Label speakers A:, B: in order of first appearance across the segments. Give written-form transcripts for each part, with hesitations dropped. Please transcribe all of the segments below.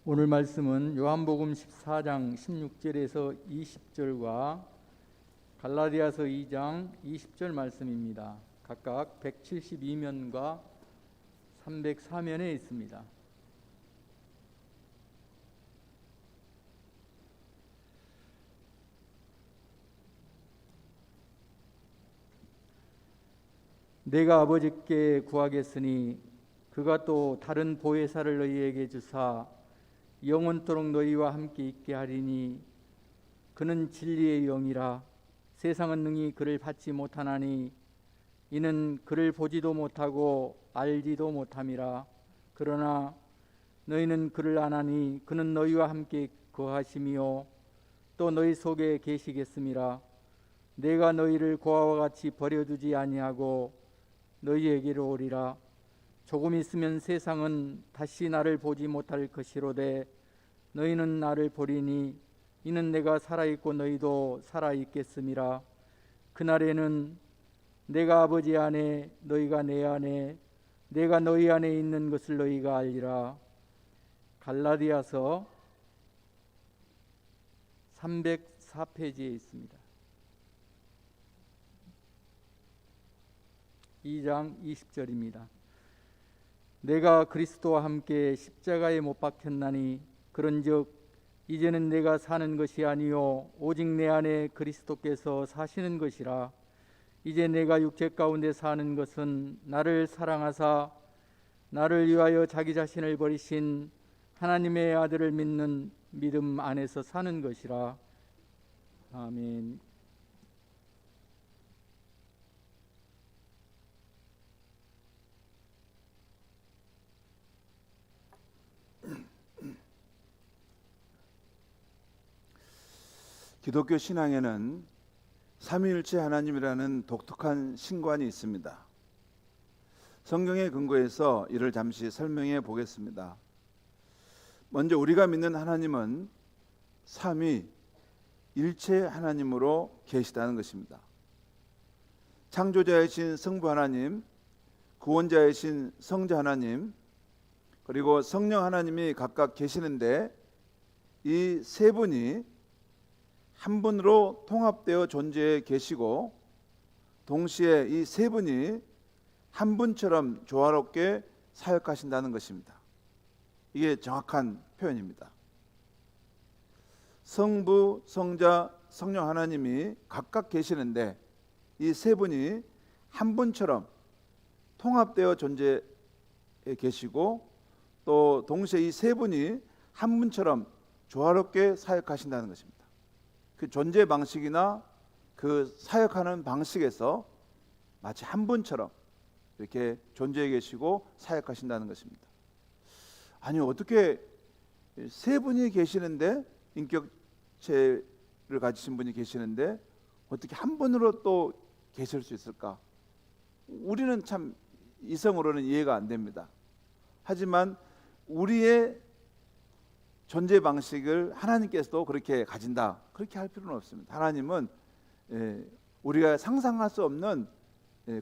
A: 오늘 말씀은 요한복음 14장 16절에서 20절과 갈라디아서 2장 20절 말씀입니다. 각각 172면과 304면에 있습니다. 내가 아버지께 구하겠으니 그가 또 다른 보혜사를 너희에게 주사 영원토록 너희와 함께 있게 하리니 그는 진리의 영이라. 세상은 능히 그를 받지 못하나니 이는 그를 보지도 못하고 알지도 못함이라. 그러나 너희는 그를 아나니 그는 너희와 함께 거하심이요 또 너희 속에 계시겠음이라. 내가 너희를 고아와 같이 버려두지 아니하고 너희에게로 오리라. 조금 있으면 세상은 다시 나를 보지 못할 것이로되 너희는 나를 보리니 이는 내가 살아있고 너희도 살아있겠음이라. 그날에는 내가 아버지 안에 너희가 내 안에 내가 너희 안에 있는 것을 너희가 알리라. 갈라디아서 304페이지에 있습니다. 2장 20절입니다. 내가 그리스도와 함께 십자가에 못 박혔나니 그런즉 이제는 내가 사는 것이 아니요 오직 내 안에 그리스도께서 사시는 것이라. 이제 내가 육체 가운데 사는 것은 나를 사랑하사 나를 위하여 자기 자신을 버리신 하나님의 아들을 믿는 믿음 안에서 사는 것이라. 아멘.
B: 기독교 신앙에는 삼위일체 하나님이라는 독특한 신관이 있습니다. 성경에 근거해서 이를 잠시 설명해 보겠습니다. 먼저 우리가 믿는 하나님은 삼위일체 하나님으로 계시다는 것입니다. 창조자이신 성부 하나님, 구원자이신 성자 하나님, 그리고 성령 하나님이 각각 계시는데 이 세 분이 한 분으로 통합되어 존재해 계시고 동시에 이 세 분이 한 분처럼 조화롭게 사역하신다는 것입니다. 이게 정확한 표현입니다. 성부, 성자, 성령 하나님이 각각 계시는데 이 세 분이 한 분처럼 통합되어 존재해 계시고 또 동시에 이 세 분이 한 분처럼 조화롭게 사역하신다는 것입니다. 그 존재 방식이나 그 사역하는 방식에서 마치 한 분처럼 이렇게 존재해 계시고 사역하신다는 것입니다. 아니 어떻게 세 분이 계시는데 인격체를 가지신 분이 계시는데 어떻게 한 분으로 또 계실 수 있을까? 우리는 참 이성으로는 이해가 안 됩니다. 하지만 우리의 존재 방식을 하나님께서도 그렇게 가진다, 그렇게 할 필요는 없습니다. 하나님은 우리가 상상할 수 없는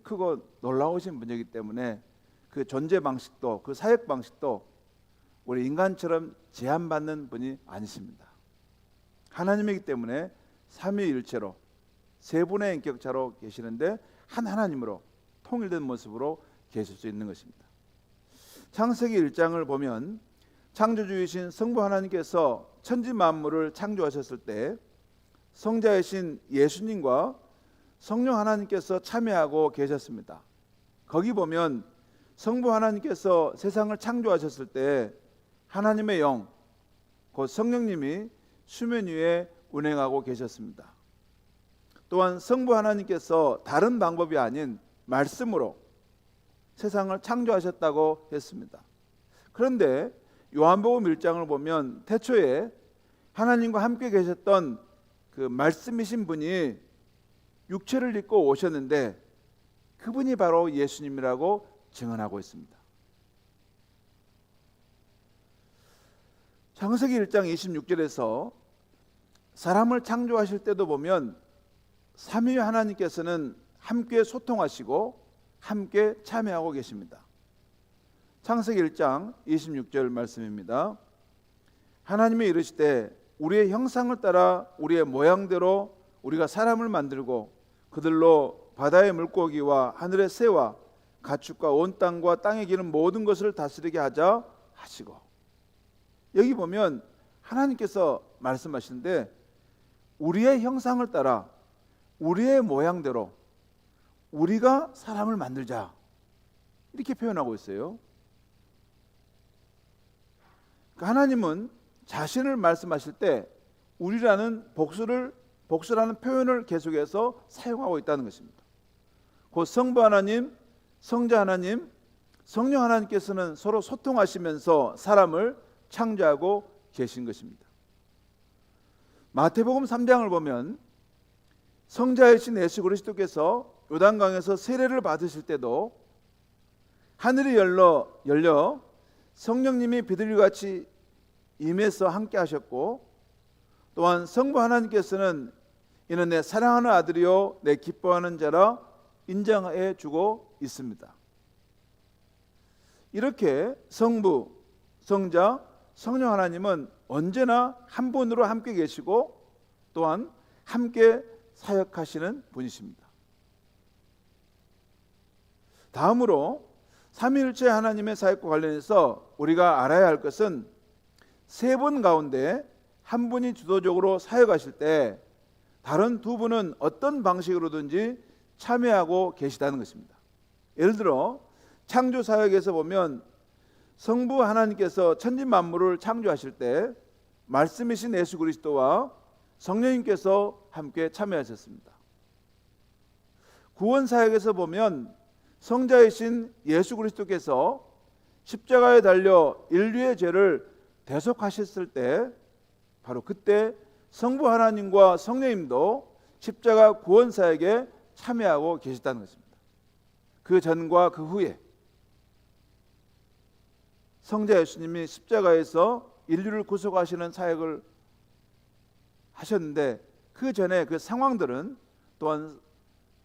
B: 크고 놀라우신 분이기 때문에 그 존재 방식도 그 사역 방식도 우리 인간처럼 제한받는 분이 아니십니다. 하나님이기 때문에 삼위일체로 세 분의 인격자로 계시는데 한 하나님으로 통일된 모습으로 계실 수 있는 것입니다. 창세기 1장을 보면 창조주이신 성부 하나님께서 천지 만물을 창조하셨을 때 성자이신 예수님과 성령 하나님께서 참여하고 계셨습니다. 거기 보면 성부 하나님께서 세상을 창조하셨을 때 하나님의 영, 곧 성령님이 수면 위에 운행하고 계셨습니다. 또한 성부 하나님께서 다른 방법이 아닌 말씀으로 세상을 창조하셨다고 했습니다. 그런데 요한복음 1장을 보면 태초에 하나님과 함께 계셨던 그 말씀이신 분이 육체를 입고 오셨는데 그분이 바로 예수님이라고 증언하고 있습니다. 창세기 1장 26절에서 사람을 창조하실 때도 보면 삼위 하나님께서는 함께 소통하시고 함께 참여하고 계십니다. 창세기 1장 26절 말씀입니다. 하나님이 이르시되 우리의 형상을 따라 우리의 모양대로 우리가 사람을 만들고 그들로 바다의 물고기와 하늘의 새와 가축과 온 땅과 땅에 기는 모든 것을 다스리게 하자 하시고, 여기 보면 하나님께서 말씀하시는데 우리의 형상을 따라 우리의 모양대로 우리가 사람을 만들자, 이렇게 표현하고 있어요. 그러니까 하나님은 자신을 말씀하실 때 우리라는 복수라는 표현을 계속해서 사용하고 있다는 것입니다. 곧 성부 하나님, 성자 하나님, 성령 하나님께서는 서로 소통하시면서 사람을 창조하고 계신 것입니다. 마태복음 3장을 보면 성자이신 예수 그리스도께서 요단강에서 세례를 받으실 때도 하늘이 열려 성령님이 비둘기같이 임해서 함께 하셨고, 또한 성부 하나님께서는 이는 내 사랑하는 아들이요 내 기뻐하는 자라 인정해 주고 있습니다. 이렇게 성부, 성자, 성령 하나님은 언제나 한 분으로 함께 계시고 또한 함께 사역하시는 분이십니다. 다음으로 삼위일체 하나님의 사역과 관련해서 우리가 알아야 할 것은 세 분 가운데 한 분이 주도적으로 사역하실 때 다른 두 분은 어떤 방식으로든지 참여하고 계시다는 것입니다. 예를 들어 창조 사역에서 보면 성부 하나님께서 천지 만물을 창조하실 때 말씀이신 예수 그리스도와 성령님께서 함께 참여하셨습니다. 구원 사역에서 보면 성자이신 예수 그리스도께서 십자가에 달려 인류의 죄를 대속하셨을 때 바로 그때 성부 하나님과 성령님도 십자가 구원 사역에 참여하고 계시다는 것입니다. 그 전과 그 후에 성자 예수님이 십자가에서 인류를 구속하시는 사역을 하셨는데 그 전에 그 상황들은 또한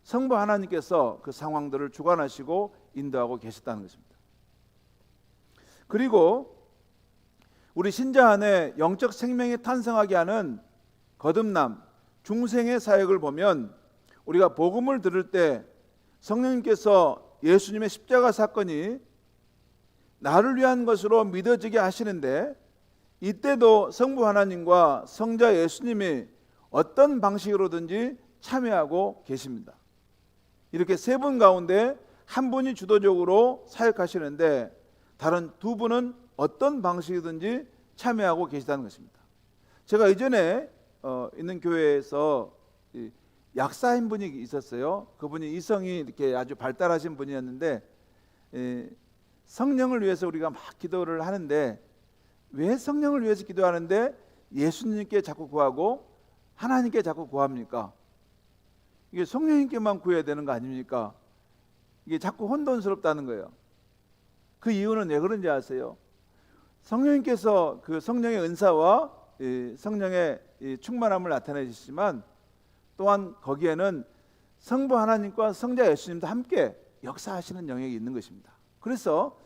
B: 성부 하나님께서 그 상황들을 주관하시고 인도하고 계셨다는 것입니다. 그리고 우리 신자 안에 영적 생명이 탄생하게 하는 거듭남, 중생의 사역을 보면 우리가 복음을 들을 때 성령님께서 예수님의 십자가 사건이 나를 위한 것으로 믿어지게 하시는데, 이때도 성부 하나님과 성자 예수님이 어떤 방식으로든지 참여하고 계십니다. 이렇게 세 분 가운데 한 분이 주도적으로 사역하시는데 다른 두 분은 어떤 방식이든지 참여하고 계시다는 것입니다. 제가 이전에 있는 교회에서 약사인 분이 있었어요. 그분이 이성이 이렇게 아주 발달하신 분이었는데 성령을 위해서 우리가 막 기도를 하는데 왜 성령을 위해서 기도하는데 예수님께 자꾸 구하고 하나님께 자꾸 구합니까? 이게 성령님께만 구해야 되는 거 아닙니까? 이게 자꾸 혼돈스럽다는 거예요. 그 이유는 왜 그런지 아세요? 성령님께서 그 성령의 은사와 성령의 충만함을 나타내 주시지만 또한 거기에는 성부 하나님과 성자 예수님도 함께 역사하시는 영역이 있는 것입니다. 그래서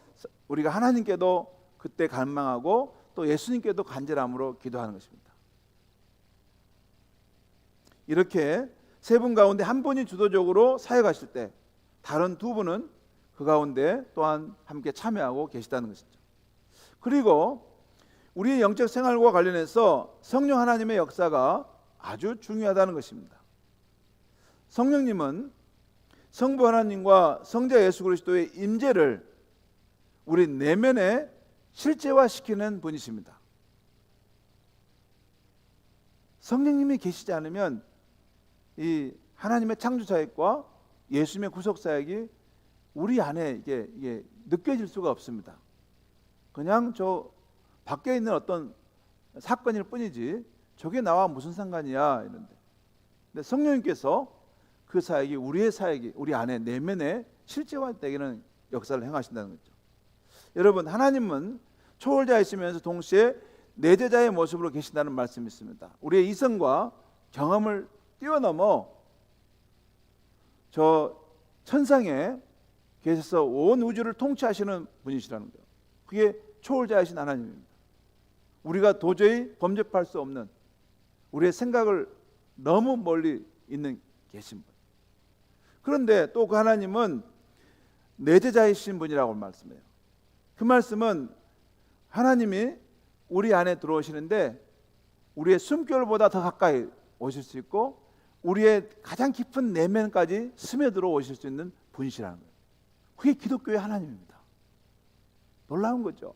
B: 우리가 하나님께도 그때 갈망하고 또 예수님께도 간절함으로 기도하는 것입니다. 이렇게 세 분 가운데 한 분이 주도적으로 사역하실 때 다른 두 분은 그 가운데 또한 함께 참여하고 계시다는 것이죠. 그리고 우리의 영적 생활과 관련해서 성령 하나님의 역사가 아주 중요하다는 것입니다. 성령님은 성부 하나님과 성자 예수 그리스도의 임재를 우리 내면에 실제화시키는 분이십니다. 성령님이 계시지 않으면 이 하나님의 창조 사역과 예수님의 구속 사역이 우리 안에 이게 느껴질 수가 없습니다. 그냥 저 밖에 있는 어떤 사건일 뿐이지 저게 나와 무슨 상관이야 이런데, 근데 성령님께서 그 사역이 우리의 사역이 우리 안에 내면에 실제화되기는 역사를 행하신다는 거죠. 여러분, 하나님은 초월자이시면서 동시에 내제자의 모습으로 계신다는 말씀이 있습니다. 우리의 이성과 경험을 뛰어넘어 저 천상에 계셔서 온 우주를 통치하시는 분이시라는 거예요. 그게 초월자이신 하나님입니다. 우리가 도저히 범접할 수 없는, 우리의 생각을 너무 멀리 있는 계신 분. 그런데 또 그 하나님은 내재자이신 분이라고 말씀해요. 그 말씀은 하나님이 우리 안에 들어오시는데 우리의 숨결보다 더 가까이 오실 수 있고 우리의 가장 깊은 내면까지 스며들어 오실 수 있는 분이시라는 거예요. 그게 기독교의 하나님입니다. 놀라운 거죠.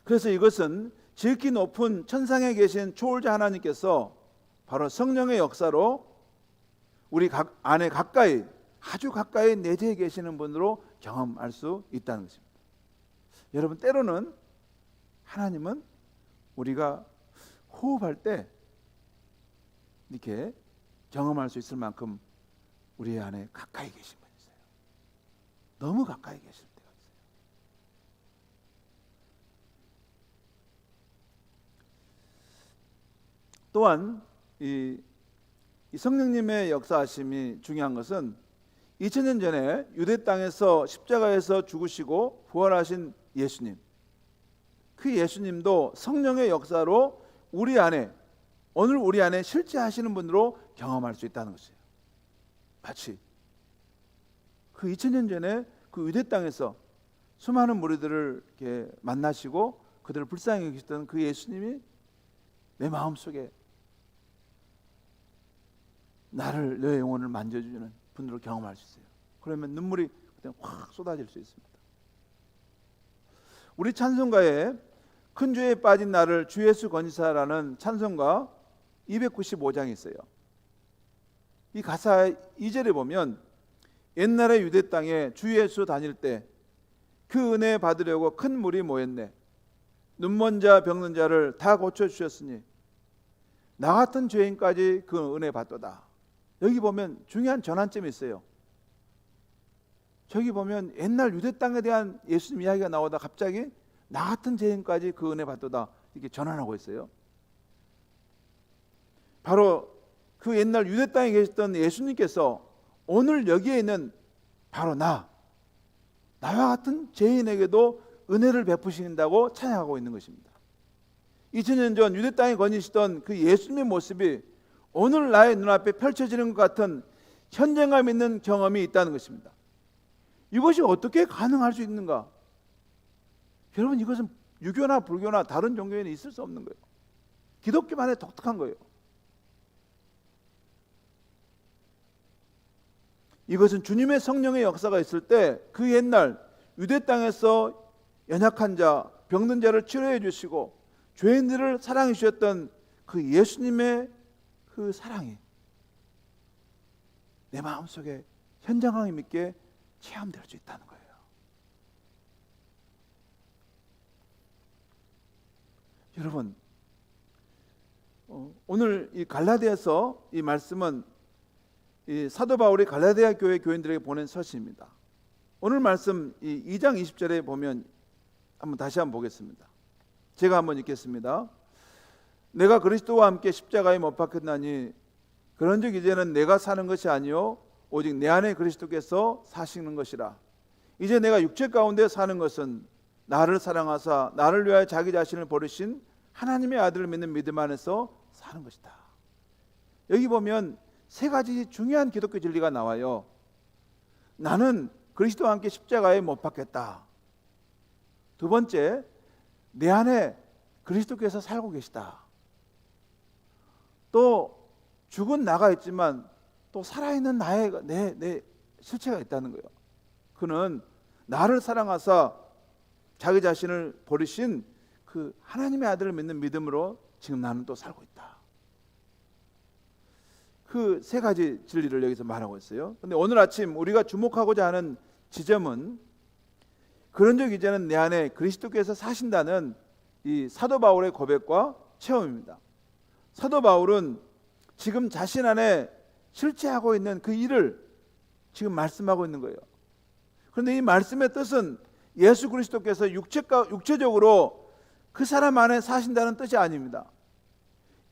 B: 그래서 이것은 지극히 높은 천상에 계신 초월자 하나님께서 바로 성령의 역사로 우리 안에 가까이, 아주 가까이 내재해 계시는 분으로 경험할 수 있다는 것입니다. 여러분, 때로는 하나님은 우리가 호흡할 때 이렇게 경험할 수 있을 만큼 우리 안에 가까이 계신 분이세요. 너무 가까이 계실 때가 있어요. 또한 이 성령님의 역사하심이 중요한 것은 2000년 전에 유대 땅에서 십자가에서 죽으시고 부활하신 예수님, 그 예수님도 성령의 역사로 우리 안에, 오늘 우리 안에 실제하시는 분으로 경험할 수 있다는 것이에요. 마치 그 2000년 전에 그 유대 땅에서 수많은 무리들을 이렇게 만나시고 그들을 불쌍히 여기시던 그 예수님이 내 마음속에 나를, 내 영혼을 만져주는 분으로 경험할 수 있어요. 그러면 눈물이 그냥 확 쏟아질 수 있습니다. 우리 찬송가에 큰 죄에 빠진 나를 주 예수 건지사라는 찬송가 295장이 있어요. 이 가사 2절에 보면 옛날에 유대 땅에 주 예수 다닐 때 그 은혜 받으려고 큰 물이 모였네. 눈먼 자 병든 자를 다 고쳐주셨으니 나 같은 죄인까지 그 은혜 받도다. 여기 보면 중요한 전환점이 있어요. 저기 보면 옛날 유대 땅에 대한 예수님 이야기가 나오다 갑자기 나 같은 죄인까지 그 은혜 받도다 이렇게 전환하고 있어요. 바로 그 옛날 유대 땅에 계셨던 예수님께서 오늘 여기에 있는 바로 나와 같은 죄인에게도 은혜를 베푸신다고 찬양하고 있는 것입니다. 2000년 전 유대 땅에 거니시던 그 예수님의 모습이 오늘 나의 눈앞에 펼쳐지는 것 같은 현장감 있는 경험이 있다는 것입니다. 이것이 어떻게 가능할 수 있는가? 여러분, 이것은 유교나 불교나 다른 종교에는 있을 수 없는 거예요. 기독교만의 독특한 거예요. 이것은 주님의 성령의 역사가 있을 때 그 옛날 유대 땅에서 연약한 자, 병든 자를 치료해 주시고 죄인들을 사랑해 주셨던 그 예수님의 그 사랑이 내 마음속에 현장감 있게 체험될 수 있다는 거예요. 여러분, 오늘 이 갈라디아서 이 말씀은 이 사도 바울이 갈라디아 교회 교인들에게 보낸 서신입니다. 오늘 말씀 이 2장 20절에 보면 다시 한번 보겠습니다. 제가 한번 읽겠습니다. 내가 그리스도와 함께 십자가에 못 박혔나니 그런즉 이제는 내가 사는 것이 아니요 오직 내 안에 그리스도께서 사시는 것이라. 이제 내가 육체 가운데 사는 것은 나를 사랑하사 나를 위하여 자기 자신을 버리신 하나님의 아들을 믿는 믿음 안에서 사는 것이다. 여기 보면 세 가지 중요한 기독교 진리가 나와요. 나는 그리스도와 함께 십자가에 못 박혔다. 두 번째, 내 안에 그리스도께서 살고 계시다. 또 죽은 나가 있지만 또 살아있는 내 실체가 있다는 거예요. 그는 나를 사랑하사 자기 자신을 버리신 그 하나님의 아들을 믿는 믿음으로 지금 나는 또 살고 있다. 그 세 가지 진리를 여기서 말하고 있어요. 그런데 오늘 아침 우리가 주목하고자 하는 지점은 그런즉 이제는 내 안에 그리스도께서 사신다는 이 사도 바울의 고백과 체험입니다. 사도 바울은 지금 자신 안에 실체하고 있는 그 일을 지금 말씀하고 있는 거예요. 그런데 이 말씀의 뜻은 예수 그리스도께서 육체적으로 그 사람 안에 사신다는 뜻이 아닙니다.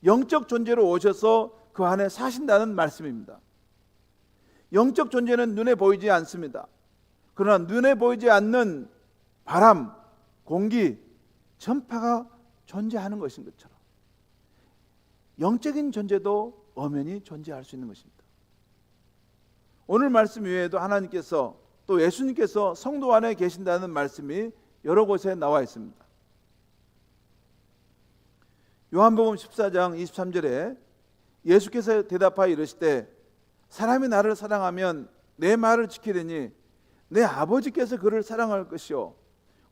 B: 영적 존재로 오셔서 그 안에 사신다는 말씀입니다. 영적 존재는 눈에 보이지 않습니다. 그러나 눈에 보이지 않는 바람, 공기, 전파가 존재하는 것인 것처럼 영적인 존재도 엄연히 존재할 수 있는 것입니다. 오늘 말씀 외에도 하나님께서 또 예수님께서 성도 안에 계신다는 말씀이 여러 곳에 나와 있습니다. 요한복음 14장 23절에 예수께서 대답하여 이르시되 사람이 나를 사랑하면 내 말을 지키리니 내 아버지께서 그를 사랑할 것이요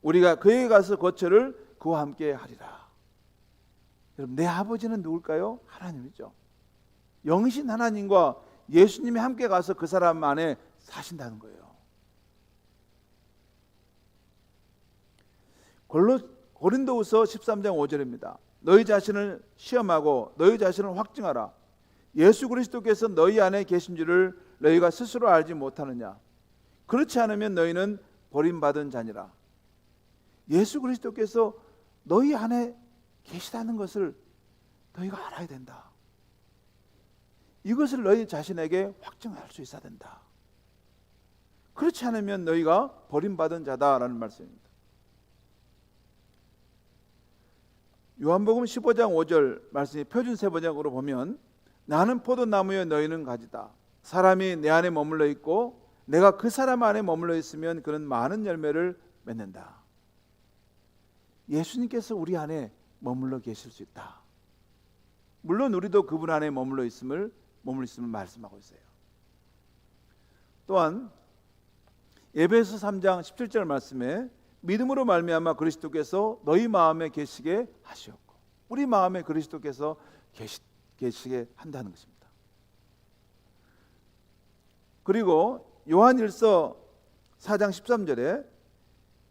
B: 우리가 그에게 가서 거처를 그와 함께 하리라. 여러분, 내 아버지는 누굴까요? 하나님이죠. 영신 하나님과 예수님이 함께 가서 그 사람 안에 사신다는 거예요. 고린도후서 13장 5절입니다. 너희 자신을 시험하고 너희 자신을 확증하라. 예수 그리스도께서 너희 안에 계신 줄을 너희가 스스로 알지 못하느냐. 그렇지 않으면 너희는 버림받은 자니라. 예수 그리스도께서 너희 안에 계시다는 것을 너희가 알아야 된다. 이것을 너희 자신에게 확증할 수 있어야 된다. 그렇지 않으면 너희가 버림받은 자다라는 말씀입니다. 요한복음 15장 5절 말씀이 표준 세번역으로 보면 나는 포도나무에 너희는 가지다. 사람이 내 안에 머물러 있고 내가 그 사람 안에 머물러 있으면 그는 많은 열매를 맺는다. 예수님께서 우리 안에 머물러 계실 수 있다. 물론 우리도 그분 안에 머물러 있음을 말씀하고 있어요. 또한 에베소 3장 17절 말씀에 믿음으로 말미암아 그리스도께서 너희 마음에 계시게 하시었고 우리 마음에 그리스도께서 계시게 한다는 것입니다. 그리고 요한일서 4장 13절에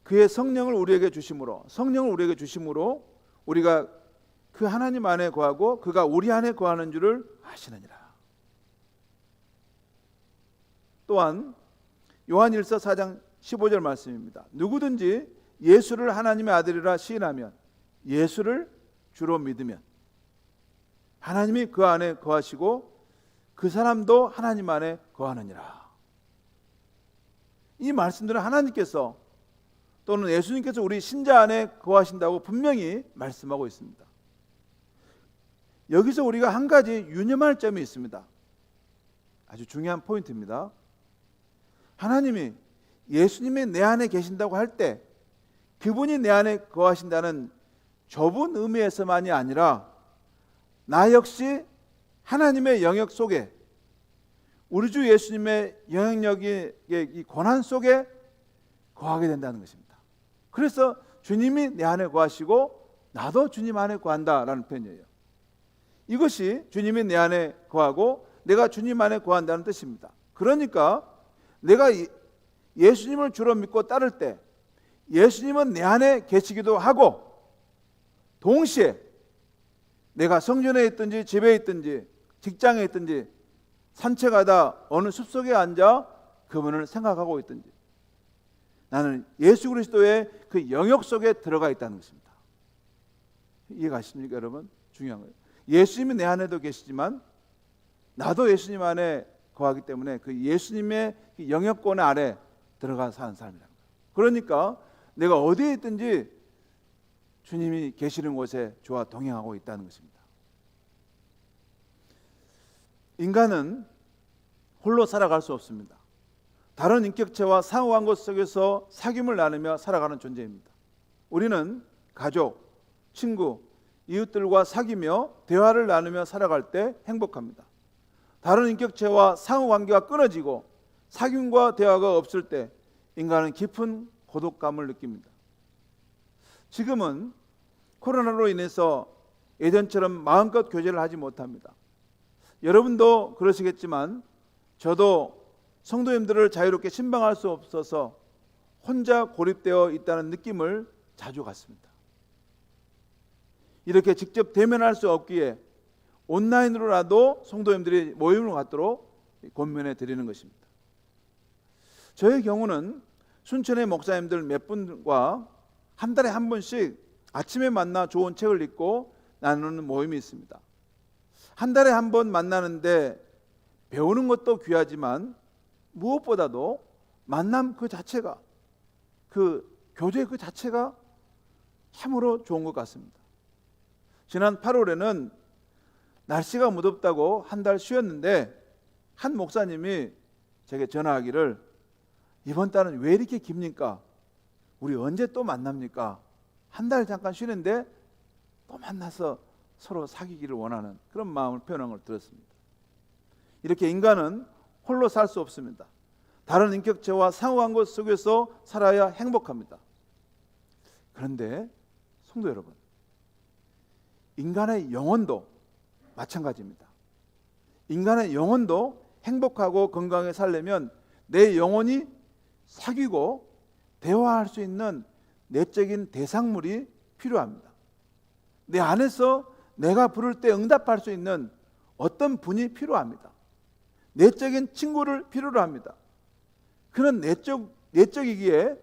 B: 그의 성령을 우리에게 주심으로 우리가 그 하나님 안에 거하고 그가 우리 안에 거하는 줄을 아시느니라. 또한 요한일서 4장 15절 말씀입니다. 누구든지 예수를 하나님의 아들이라 시인하면 예수를 주로 믿으면 하나님이 그 안에 거하시고 그 사람도 하나님 안에 거하느니라. 이 말씀들은 하나님께서 또는 예수님께서 우리 신자 안에 거하신다고 분명히 말씀하고 있습니다. 여기서 우리가 한 가지 유념할 점이 있습니다. 아주 중요한 포인트입니다. 하나님이 예수님이 내 안에 계신다고 할 때 그분이 내 안에 거하신다는 좁은 의미에서만이 아니라 나 역시 하나님의 영역 속에 우리 주 예수님의 영향력의 이 권한 속에 거하게 된다는 것입니다. 그래서 주님이 내 안에 거하시고 나도 주님 안에 거한다라는 표현이에요. 이것이 주님이 내 안에 거하고 내가 주님 안에 거한다는 뜻입니다. 그러니까 내가 예수님을 주로 믿고 따를 때 예수님은 내 안에 계시기도 하고 동시에 내가 성전에 있든지 집에 있든지 직장에 있든지 산책하다 어느 숲속에 앉아 그분을 생각하고 있든지 나는 예수 그리스도의 그 영역 속에 들어가 있다는 것입니다. 이해가십니까 여러분? 중요한 거예요. 예수님이 내 안에도 계시지만 나도 예수님 안에 거하기 때문에 그 예수님의 영역권 아래 들어가 사는 사람이라는 거예요. 그러니까 내가 어디에 있든지 주님이 계시는 곳에 저와 동행하고 있다는 것입니다. 인간은 홀로 살아갈 수 없습니다. 다른 인격체와 상호관계 속에서 사귐을 나누며 살아가는 존재입니다. 우리는 가족, 친구, 이웃들과 사귀며 대화를 나누며 살아갈 때 행복합니다. 다른 인격체와 상호관계가 끊어지고 사귐과 대화가 없을 때 인간은 깊은 고독감을 느낍니다. 지금은 코로나로 인해서 예전처럼 마음껏 교제를 하지 못합니다. 여러분도 그러시겠지만 저도 성도님들을 자유롭게 신방할 수 없어서 혼자 고립되어 있다는 느낌을 자주 갖습니다. 이렇게 직접 대면할 수 없기에 온라인으로라도 성도님들이 모임을 갖도록 권면해 드리는 것입니다. 저의 경우는 순천의 목사님들 몇 분과 한 달에 한 번씩 아침에 만나 좋은 책을 읽고 나누는 모임이 있습니다. 한 달에 한 번 만나는데 배우는 것도 귀하지만 무엇보다도 만남 그 자체가 그 교제 그 자체가 참으로 좋은 것 같습니다. 지난 8월에는 날씨가 무덥다고 한 달 쉬었는데 한 목사님이 제게 전화하기를 이번 달은 왜 이렇게 깁니까? 우리 언제 또 만납니까? 한 달 잠깐 쉬는데 또 만나서 서로 사귀기를 원하는 그런 마음을 표현한 걸 들었습니다. 이렇게 인간은 홀로 살 수 없습니다. 다른 인격체와 상호관계 속에서 살아야 행복합니다. 그런데 성도 여러분, 인간의 영혼도 마찬가지입니다. 인간의 영혼도 행복하고 건강하게 살려면 내 영혼이 사귀고 대화할 수 있는 내적인 대상물이 필요합니다. 내 안에서 내가 부를 때 응답할 수 있는 어떤 분이 필요합니다. 내적인 친구를 필요로 합니다. 그는 내적이기에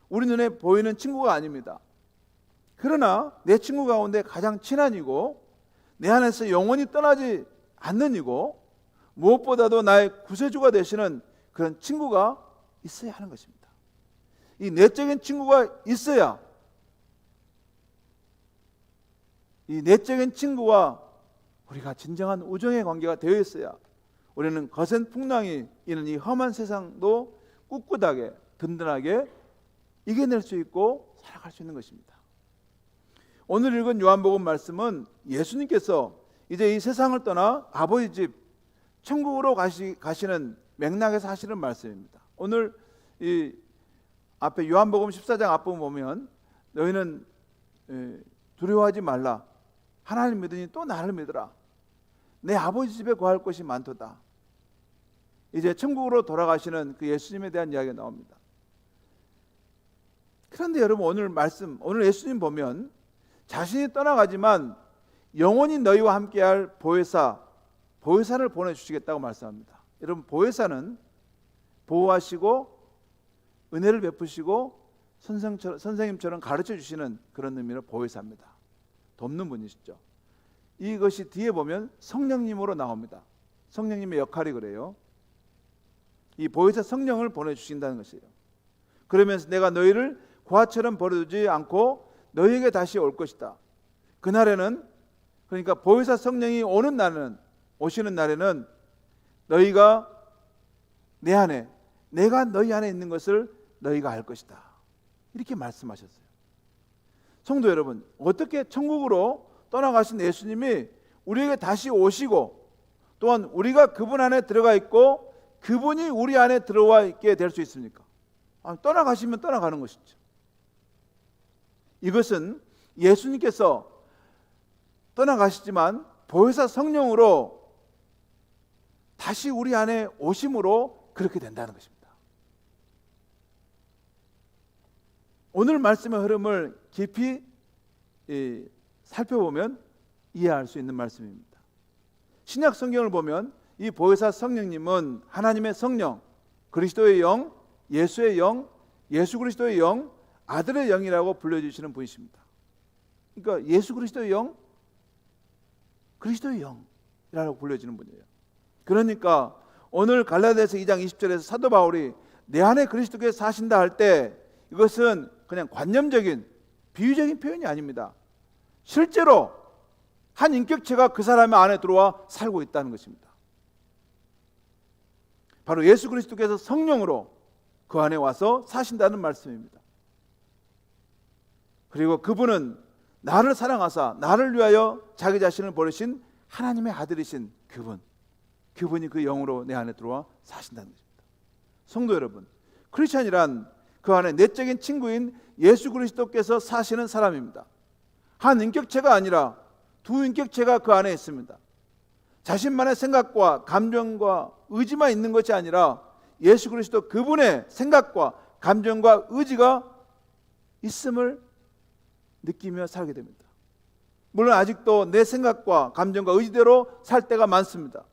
B: 우리 눈에 보이는 친구가 아닙니다. 그러나 내 친구 가운데 가장 친한 이고 내 안에서 영원히 떠나지 않는 이고 무엇보다도 나의 구세주가 되시는 그런 친구가 있어야 하는 것입니다. 이 내적인 친구가 있어야 이 내적인 친구와 우리가 진정한 우정의 관계가 되어 있어야 우리는 거센 풍랑이 있는 이 험한 세상도 꿋꿋하게 든든하게 이겨낼 수 있고 살아갈 수 있는 것입니다. 오늘 읽은 요한복음 말씀은 예수님께서 이제 이 세상을 떠나 아버지 집 천국으로 가시는 맥락에서 하시는 말씀입니다. 오늘 이 앞에 요한복음 14장 앞부분 보면 너희는 두려워하지 말라. 하나님 믿으니 또 나를 믿으라. 내 아버지 집에 거할 곳이 많도다. 이제 천국으로 돌아가시는 그 예수님에 대한 이야기가 나옵니다. 그런데 여러분 오늘 예수님 보면 자신이 떠나가지만 영원히 너희와 함께할 보혜사를 보내주시겠다고 말씀합니다. 여러분 보혜사는 보호하시고 은혜를 베푸시고 선생님처럼 가르쳐 주시는 그런 의미로 보혜사입니다. 돕는 분이시죠. 이것이 뒤에 보면 성령님으로 나옵니다. 성령님의 역할이 그래요. 이 보혜사 성령을 보내주신다는 것이에요. 그러면서 내가 너희를 고아처럼 버려두지 않고 너희에게 다시 올 것이다. 그날에는 그러니까 보혜사 성령이 오시는 날에는 너희가 내 안에 내가 너희 안에 있는 것을 너희가 알 것이다. 이렇게 말씀하셨어요. 성도 여러분, 어떻게 천국으로 떠나가신 예수님이 우리에게 다시 오시고 또한 우리가 그분 안에 들어가 있고 그분이 우리 안에 들어와 있게 될 수 있습니까? 떠나가시면 떠나가는 것이죠. 이것은 예수님께서 떠나가시지만 보혜사 성령으로 다시 우리 안에 오심으로 그렇게 된다는 것입니다. 오늘 말씀의 흐름을 깊이 살펴보면 이해할 수 있는 말씀입니다. 신약 성경을 보면 이 보혜사 성령님은 하나님의 성령, 그리스도의 영, 예수의 영, 예수 그리스도의 영, 아들의 영이라고 불러주시는 분이십니다. 그러니까 예수 그리스도의 영, 그리스도의 영이라고 불려지는 분이에요. 그러니까 오늘 갈라디아서 2장 20절에서 사도 바울이 내 안에 그리스도께서 사신다 할 때 이것은 그냥 관념적인 비유적인 표현이 아닙니다. 실제로 한 인격체가 그 사람의 안에 들어와 살고 있다는 것입니다. 바로 예수 그리스도께서 성령으로 그 안에 와서 사신다는 말씀입니다. 그리고 그분은 나를 사랑하사 나를 위하여 자기 자신을 버리신 하나님의 아들이신 그분이 그 영으로 내 안에 들어와 사신다는 것입니다. 성도 여러분, 크리스찬이란 그 안에 내적인 친구인 예수 그리스도께서 사시는 사람입니다. 한 인격체가 아니라 두 인격체가 그 안에 있습니다. 자신만의 생각과 감정과 의지만 있는 것이 아니라 예수 그리스도 그분의 생각과 감정과 의지가 있음을 느끼며 살게 됩니다. 물론 아직도 내 생각과 감정과 의지대로 살 때가 많습니다.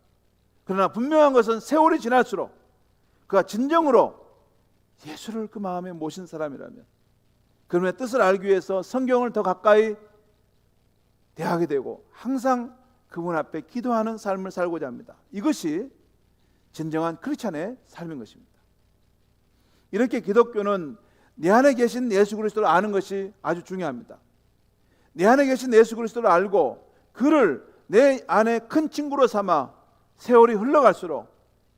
B: 그러나 분명한 것은 세월이 지날수록 그가 진정으로 예수를 그 마음에 모신 사람이라면 그분의 뜻을 알기 위해서 성경을 더 가까이 대하게 되고 항상 그분 앞에 기도하는 삶을 살고자 합니다. 이것이 진정한 크리스찬의 삶인 것입니다. 이렇게 기독교는 내 안에 계신 예수 그리스도를 아는 것이 아주 중요합니다. 내 안에 계신 예수 그리스도를 알고 그를 내 안에 큰 친구로 삼아 세월이 흘러갈수록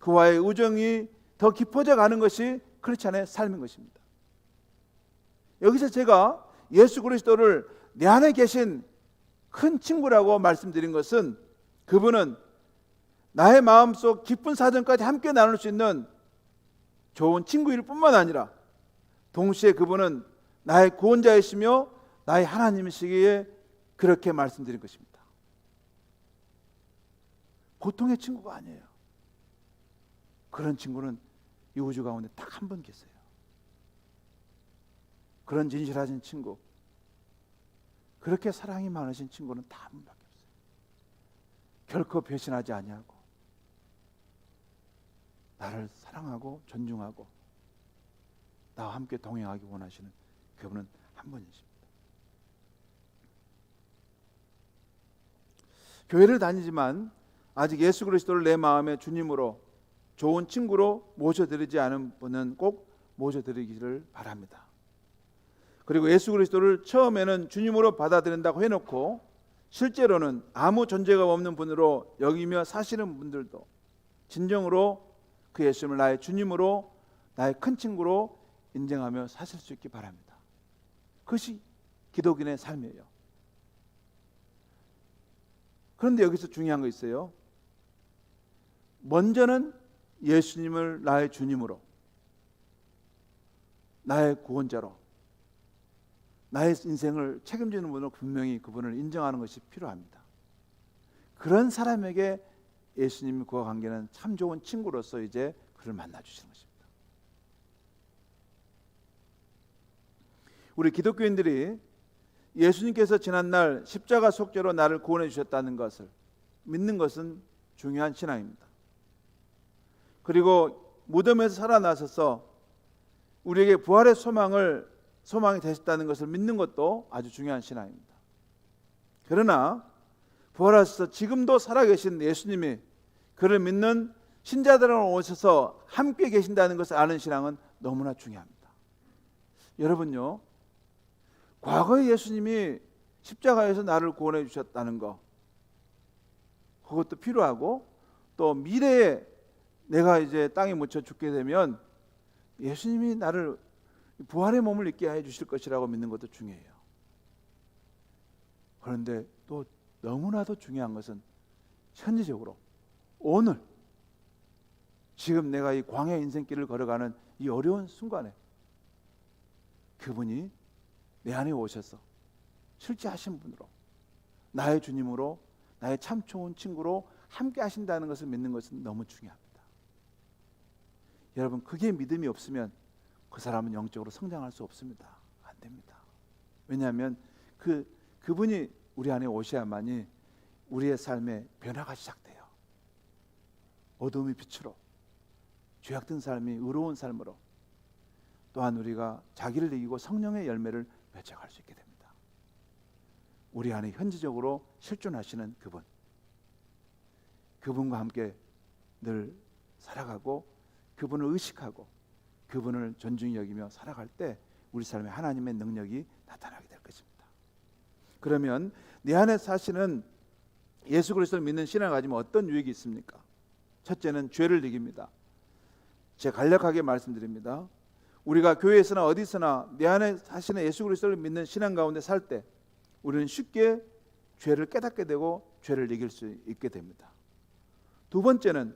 B: 그와의 우정이 더 깊어져 가는 것이 크리스찬의 삶인 것입니다. 여기서 제가 예수 그리스도를 내 안에 계신 큰 친구라고 말씀드린 것은 그분은 나의 마음속 깊은 사정까지 함께 나눌 수 있는 좋은 친구일 뿐만 아니라 동시에 그분은 나의 구원자이시며 나의 하나님이시기에 그렇게 말씀드린 것입니다. 보통의 친구가 아니에요. 그런 친구는 이 우주 가운데 딱 한 분 계세요. 그런 진실하신 친구, 그렇게 사랑이 많으신 친구는 다 한 분밖에 없어요. 결코 배신하지 아니하고 나를 사랑하고 존중하고 나와 함께 동행하기 원하시는 그분은 한 분이십니다. 교회를 다니지만 아직 예수 그리스도를 내 마음의 주님으로 좋은 친구로 모셔드리지 않은 분은 꼭 모셔드리기를 바랍니다. 그리고 예수 그리스도를 처음에는 주님으로 받아들인다고 해놓고 실제로는 아무 존재가 없는 분으로 여기며 사시는 분들도 진정으로 그 예수님을 나의 주님으로 나의 큰 친구로 인정하며 사실 수 있기 바랍니다. 그것이 기독인의 삶이에요. 그런데 여기서 중요한 거 있어요. 먼저는 예수님을 나의 주님으로, 나의 구원자로, 나의 인생을 책임지는 분으로 분명히 그분을 인정하는 것이 필요합니다. 그런 사람에게 예수님이 그와 관계는 참 좋은 친구로서 이제 그를 만나 주시는 것입니다. 우리 기독교인들이 예수님께서 지난날 십자가 속죄로 나를 구원해 주셨다는 것을 믿는 것은 중요한 신앙입니다. 그리고 무덤에서 살아나셔서 우리에게 부활의 소망이 되셨다는 것을 믿는 것도 아주 중요한 신앙입니다. 그러나 부활하셔서 지금도 살아계신 예수님이 그를 믿는 신자들을 오셔서 함께 계신다는 것을 아는 신앙은 너무나 중요합니다. 여러분요, 과거의 예수님이 십자가에서 나를 구원해 주셨다는 것, 그것도 필요하고, 또 미래에 내가 이제 땅에 묻혀 죽게 되면 예수님이 나를 부활의 몸을 입게 해 주실 것이라고 믿는 것도 중요해요. 그런데 또 너무나도 중요한 것은 현재적으로 오늘 지금 내가 이 광야 인생길을 걸어가는 이 어려운 순간에 그분이 내 안에 오셔서 실제 하신 분으로, 나의 주님으로, 나의 참 좋은 친구로 함께 하신다는 것을 믿는 것은 너무 중요합니다. 여러분, 그게 믿음이 없으면 그 사람은 영적으로 성장할 수 없습니다. 안 됩니다. 왜냐하면 그분이 우리 안에 오셔야만이 우리의 삶에 변화가 시작돼요. 어둠이 빛으로, 죄악된 삶이 의로운 삶으로, 또한 우리가 자기를 이기고 성령의 열매를 맺어갈 수 있게 됩니다. 우리 안에 현지적으로 실존하시는 그분과 함께 늘 살아가고 그분을 의식하고 그분을 존중히 여기며 살아갈 때 우리 삶에 하나님의 능력이 나타나게 될 것입니다. 그러면 내 안에 사시는 예수 그리스도를 믿는 신앙을 가지면 어떤 유익이 있습니까? 첫째는 죄를 이깁니다. 제가 간략하게 말씀드립니다. 우리가 교회에서나 어디서나 내 안에 사시는 예수 그리스도를 믿는 신앙 가운데 살 때 우리는 쉽게 죄를 깨닫게 되고 죄를 이길 수 있게 됩니다. 두 번째는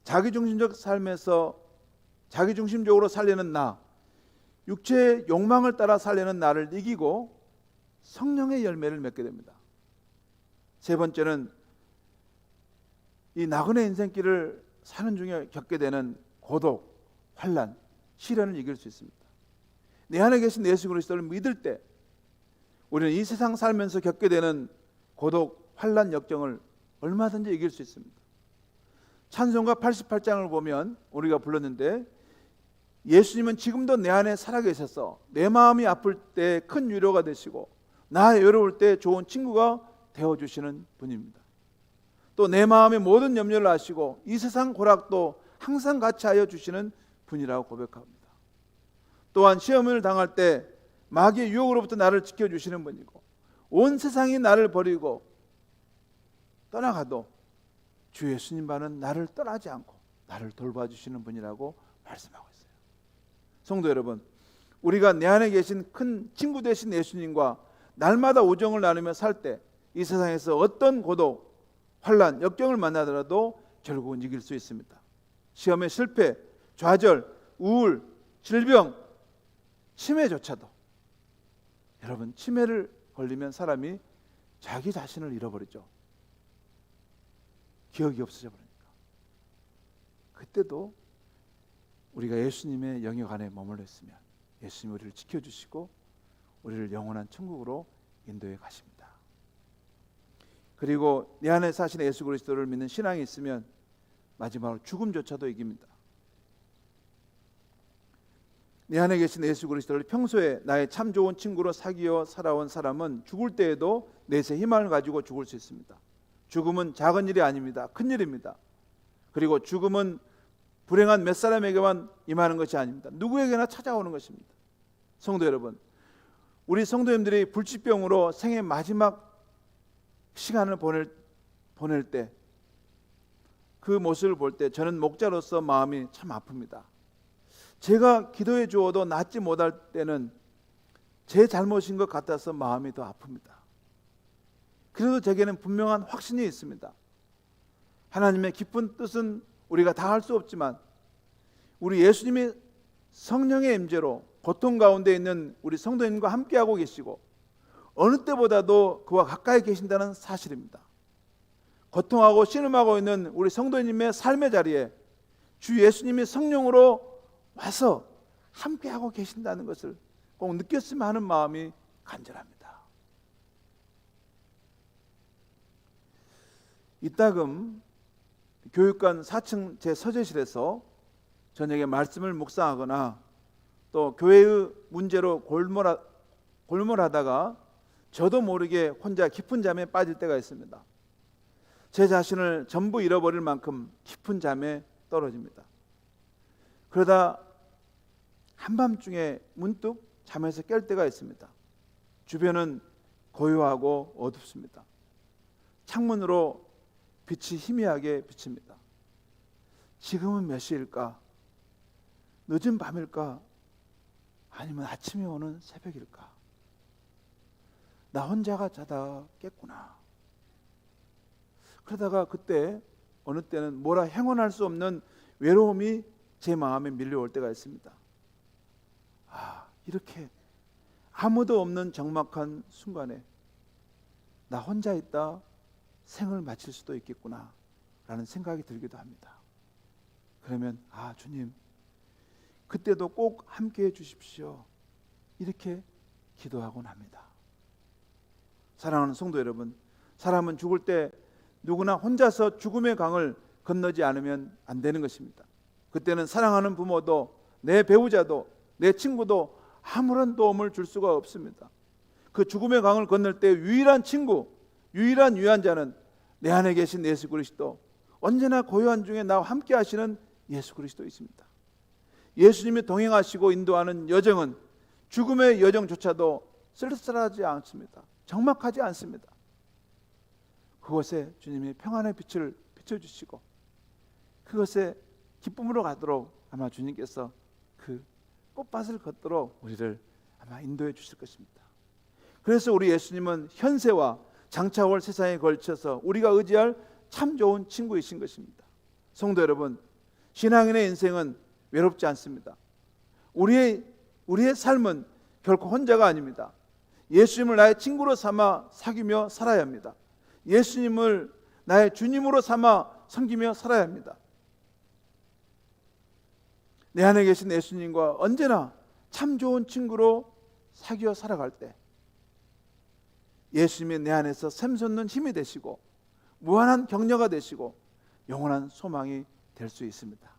B: 자기중심적 삶에서 자기중심적으로 살려는 나, 육체의 욕망을 따라 살려는 나를 이기고 성령의 열매를 맺게 됩니다. 세 번째는 이 나그네 인생길을 사는 중에 겪게 되는 고독, 환난, 시련을 이길 수 있습니다. 내 안에 계신 예수 그리스도를 믿을 때 우리는 이 세상 살면서 겪게 되는 고독, 환난, 역정을 얼마든지 이길 수 있습니다. 찬송가 88장을 보면 우리가 불렀는데 예수님은 지금도 내 안에 살아계셔서 내 마음이 아플 때 큰 위로가 되시고 나 외로울 때 좋은 친구가 되어주시는 분입니다. 또 내 마음의 모든 염려를 아시고 이 세상 고락도 항상 같이 하여 주시는 분이라고 고백합니다. 또한 시험을 당할 때 마귀의 유혹으로부터 나를 지켜주시는 분이고, 온 세상이 나를 버리고 떠나가도 주 예수님만은 나를 떠나지 않고 나를 돌봐주시는 분이라고 말씀하고 있어요. 성도 여러분, 우리가 내 안에 계신 큰 친구 되신 예수님과 날마다 우정을 나누며 살 때 이 세상에서 어떤 고독, 환난, 역경을 만나더라도 결국은 이길 수 있습니다. 시험의 실패, 좌절, 우울, 질병, 치매조차도, 여러분, 치매를 걸리면 사람이 자기 자신을 잃어버리죠. 기억이 없어져 버리니까. 그때도 우리가 예수님의 영역 안에 머물러 있으면 예수님이 우리를 지켜주시고 우리를 영원한 천국으로 인도해 가십니다. 그리고 내 안에 사시는 예수 그리스도를 믿는 신앙이 있으면 마지막으로 죽음조차도 이깁니다. 내 안에 계신 예수 그리스도를 평소에 나의 참 좋은 친구로 사귀어 살아온 사람은 죽을 때에도 내세 희망을 가지고 죽을 수 있습니다. 죽음은 작은 일이 아닙니다. 큰 일입니다. 그리고 죽음은 불행한 몇 사람에게만 임하는 것이 아닙니다. 누구에게나 찾아오는 것입니다. 성도 여러분, 우리 성도님들이 불치병으로 생애 마지막 시간을 보낼 때 그 모습을 볼 때 저는 목자로서 마음이 참 아픕니다. 제가 기도해 주어도 낫지 못할 때는 제 잘못인 것 같아서 마음이 더 아픕니다. 그래도 제게는 분명한 확신이 있습니다. 하나님의 깊은 뜻은 우리가 다 할 수 없지만 우리 예수님이 성령의 임재로 고통 가운데 있는 우리 성도님과 함께하고 계시고 어느 때보다도 그와 가까이 계신다는 사실입니다. 고통하고 신음하고 있는 우리 성도님의 삶의 자리에 주 예수님이 성령으로 와서 함께하고 계신다는 것을 꼭 느꼈으면 하는 마음이 간절합니다. 이따금 교육관 4층 제 서재실에서 저녁에 말씀을 묵상하거나 또 교회의 문제로 골몰하다가 저도 모르게 혼자 깊은 잠에 빠질 때가 있습니다. 제 자신을 전부 잃어버릴 만큼 깊은 잠에 떨어집니다. 그러다 한밤중에 문득 잠에서 깰 때가 있습니다. 주변은 고요하고 어둡습니다. 창문으로 빛이 희미하게 비칩니다. 지금은 몇 시일까? 늦은 밤일까? 아니면 아침이 오는 새벽일까? 나 혼자가 자다 깼구나. 그러다가 그때 어느 때는 뭐라 행언할 수 없는 외로움이 제 마음에 밀려올 때가 있습니다. 이렇게 아무도 없는 적막한 순간에 나 혼자 있다 생을 마칠 수도 있겠구나 라는 생각이 들기도 합니다. 그러면 주님, 그때도 꼭 함께해 주십시오, 이렇게 기도하곤 합니다. 사랑하는 성도 여러분, 사람은 죽을 때 누구나 혼자서 죽음의 강을 건너지 않으면 안 되는 것입니다. 그때는 사랑하는 부모도 내 배우자도 내 친구도 아무런 도움을 줄 수가 없습니다. 그 죽음의 강을 건널 때 유일한 친구, 유일한 위안자는 내 안에 계신 예수 그리스도, 언제나 고요한 중에 나와 함께 하시는 예수 그리스도이십니다. 예수님이 동행하시고 인도하는 여정은 죽음의 여정조차도 쓸쓸하지 않습니다. 적막하지 않습니다. 그곳에 주님이 평안의 빛을 비춰주시고 그것에 기쁨으로 가도록 아마 주님께서 그 꽃밭을 걷도록 우리를 아마 인도해 주실 것입니다. 그래서 우리 예수님은 현세와 장차 올 세상에 걸쳐서 우리가 의지할 참 좋은 친구이신 것입니다. 성도 여러분, 신앙인의 인생은 외롭지 않습니다. 우리의 삶은 결코 혼자가 아닙니다. 예수님을 나의 친구로 삼아 사귀며 살아야 합니다. 예수님을 나의 주님으로 삼아 섬기며 살아야 합니다. 내 안에 계신 예수님과 언제나 참 좋은 친구로 사귀어 살아갈 때 예수님이 내 안에서 샘솟는 힘이 되시고 무한한 격려가 되시고 영원한 소망이 될 수 있습니다.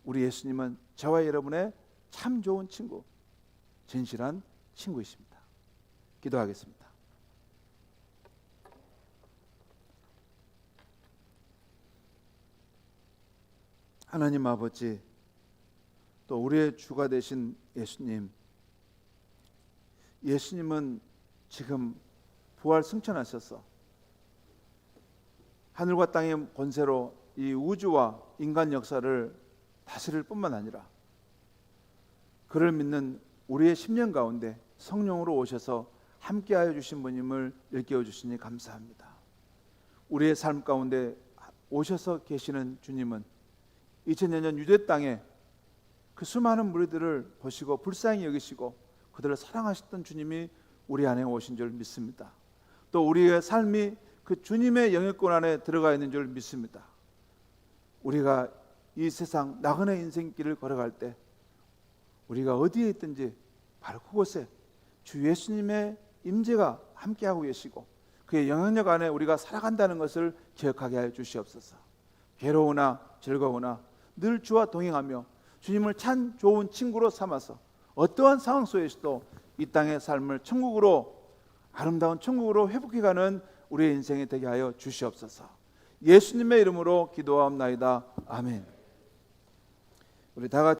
B: 우리 예수님은 저와 여러분의 참 좋은 친구, 진실한 친구이십니다. 기도하겠습니다. 하나님 아버지, 또 우리의 주가 되신 예수님은 지금 부활 승천하셔서 하늘과 땅의 권세로 이 우주와 인간 역사를 다스릴 뿐만 아니라 그를 믿는 우리의 심령 가운데 성령으로 오셔서 함께하여 주신 분임을 일깨워 주시니 감사합니다. 우리의 삶 가운데 오셔서 계시는 주님은 2000여 년 유대 땅에 그 수많은 무리들을 보시고 불쌍히 여기시고 그들을 사랑하셨던 주님이 우리 안에 오신 줄 믿습니다. 또 우리의 삶이 그 주님의 영역권 안에 들어가 있는 줄 믿습니다. 우리가 이 세상 나그네 인생길을 걸어갈 때 우리가 어디에 있든지 바로 그곳에 주 예수님의 임재가 함께하고 계시고 그의 영향력 안에 우리가 살아간다는 것을 기억하게 하여 주시옵소서. 괴로우나 즐거우나 늘 주와 동행하며 주님을 참 좋은 친구로 삼아서 어떠한 상황 속에서도 이 땅의 삶을 천국으로, 아름다운 천국으로 회복해가는 우리의 인생이 되게 하여 주시옵소서. 예수님의 이름으로 기도하옵나이다. 아멘. 우리 다 같이